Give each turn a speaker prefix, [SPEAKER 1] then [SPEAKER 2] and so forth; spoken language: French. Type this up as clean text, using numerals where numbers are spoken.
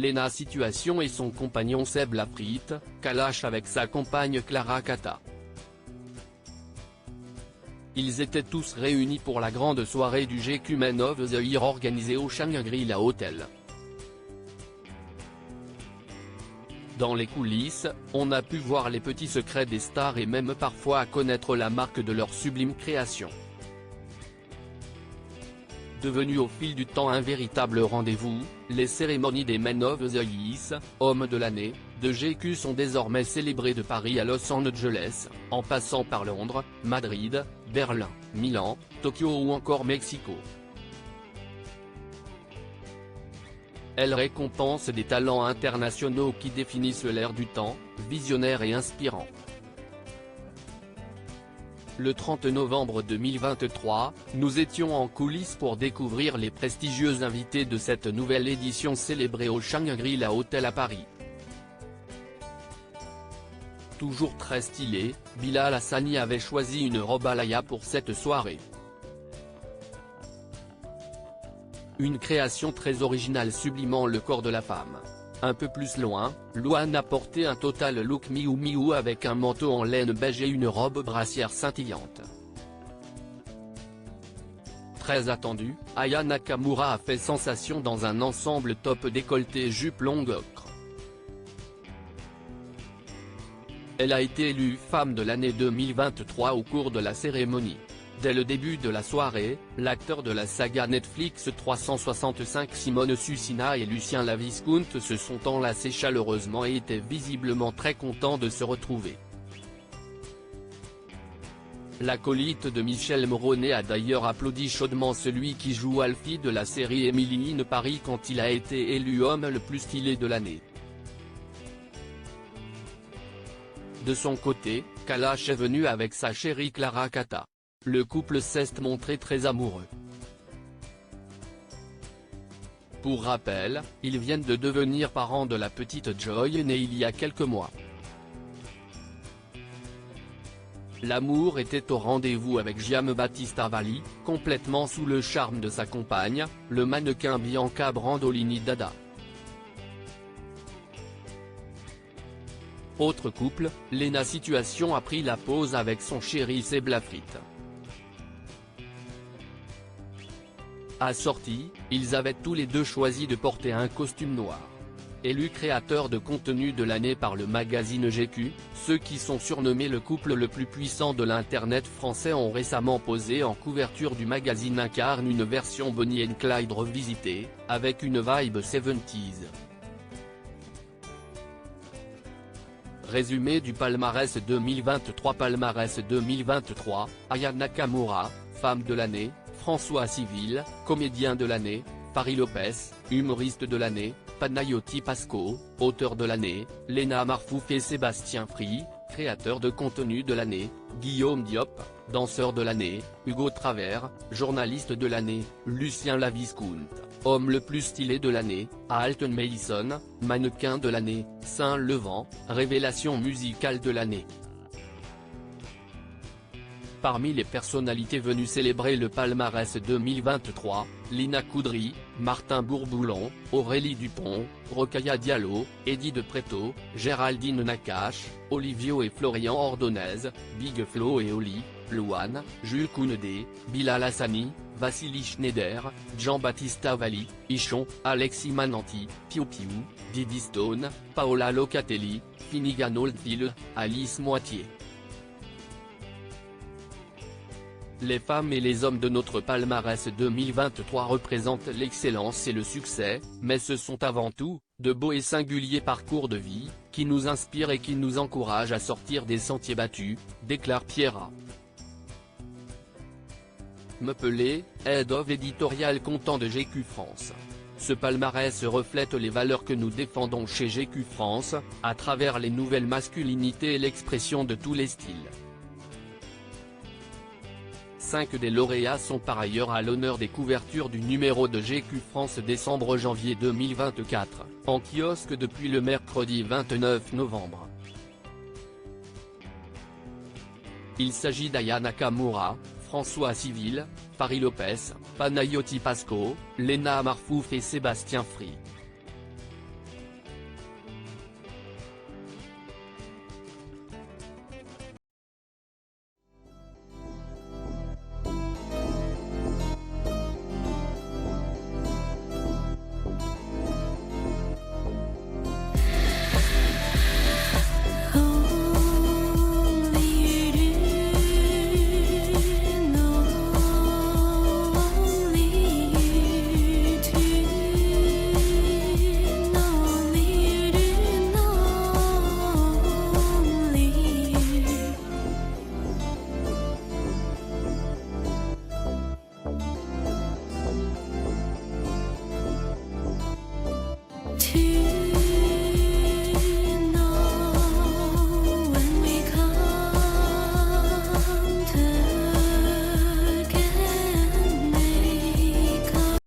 [SPEAKER 1] Lena Situation et son compagnon Seb Lafrite, Kalash avec sa compagne Clara Kata. Ils étaient tous réunis pour la grande soirée du GQ Men of the Year organisée au Shangri-La Hotel. Dans les coulisses, on a pu voir les petits secrets des stars et même parfois à connaître la marque de leur sublime création. Devenu au fil du temps un véritable rendez-vous, les cérémonies des Men of the Year, hommes de l'année, de GQ sont désormais célébrées de Paris à Los Angeles, en passant par Londres, Madrid, Berlin, Milan, Tokyo ou encore Mexico. Elle récompense des talents internationaux qui définissent l'ère du temps, visionnaires et inspirants. Le 30 novembre 2023, nous étions en coulisses pour découvrir les prestigieux invités de cette nouvelle édition célébrée au Shangri-La Hotel à Paris. Toujours très stylé, Bilal Hassani avait choisi une robe alaya pour cette soirée. Une création très originale sublimant le corps de la femme. Un peu plus loin, Luan a porté un total look Miu Miu avec un manteau en laine beige et une robe brassière scintillante. Très attendu, Aya Nakamura a fait sensation dans un ensemble top décolleté jupe longue ocre. Elle a été élue femme de l'année 2023 au cours de la cérémonie. Dès le début de la soirée, l'acteur de la saga Netflix 365 Simone Susina et Lucien Laviscount se sont enlacés chaleureusement et étaient visiblement très contents de se retrouver. L'acolyte de Michel Moroney a d'ailleurs applaudi chaudement celui qui joue Alfie de la série Emily in Paris quand il a été élu homme le plus stylé de l'année. De son côté, Kalash est venu avec sa chérie Clara Kata. Le couple s'est montré très amoureux. Pour rappel, ils viennent de devenir parents de la petite Joy née il y a quelques mois. L'amour était au rendez-vous avec Giambattista Valli, complètement sous le charme de sa compagne, le mannequin Bianca Brandolini Dada. Autre couple, Lena Situation a pris la pose avec son chéri Seb Lafrite. Assortis, ils avaient tous les deux choisi de porter un costume noir. Élu créateur de contenu de l'année par le magazine GQ, ceux qui sont surnommés le couple le plus puissant de l'internet français ont récemment posé en couverture du magazine incarnent une version Bonnie and Clyde revisitée, avec une vibe 70s. Résumé du palmarès 2023. Palmarès 2023, Aya Nakamura, femme de l'année, François Civil, comédien de l'année, Paris Lopez, humoriste de l'année, Panayoti Pasco, auteur de l'année, Lena Marfouf et Sébastien Free, créateur de contenu de l'année, Guillaume Diop, danseur de l'année, Hugo Travers, journaliste de l'année, Lucien Laviscount, homme le plus stylé de l'année, Alton Mason, mannequin de l'année, Saint-Levant, révélation musicale de l'année. Parmi les personnalités venues célébrer le palmarès 2023, Lina Coudry, Martin Bourboulon, Aurélie Dupont, Rokhaya Diallo, Eddie De Pretto, Géraldine Nakache, Olivio et Florian Ordonez, Big Flo et Oli, Luan, Jules Koundé, Bilal Hassani, Vassili Schneider, Giambattista Valli, Ichon, Alexis Mananti, Piu Piu, Didi Stone, Paola Locatelli, Finnegan Oldfield, Alice Moitié. Les femmes et les hommes de notre palmarès 2023 représentent l'excellence et le succès, mais ce sont avant tout, de beaux et singuliers parcours de vie, qui nous inspirent et qui nous encouragent à sortir des sentiers battus, déclare Pierra Mepelet, Head of Editorial Content de GQ France. Ce palmarès reflète les valeurs que nous défendons chez GQ France, à travers les nouvelles masculinités et l'expression de tous les styles. 5 des lauréats sont par ailleurs à l'honneur des couvertures du numéro de GQ France décembre-janvier 2024, en kiosque depuis le mercredi 29 novembre. Il s'agit d'Aya Nakamura, François Civil, Paris Lopez, Panayoti Pasco, Lena Marfouf et Sébastien Free.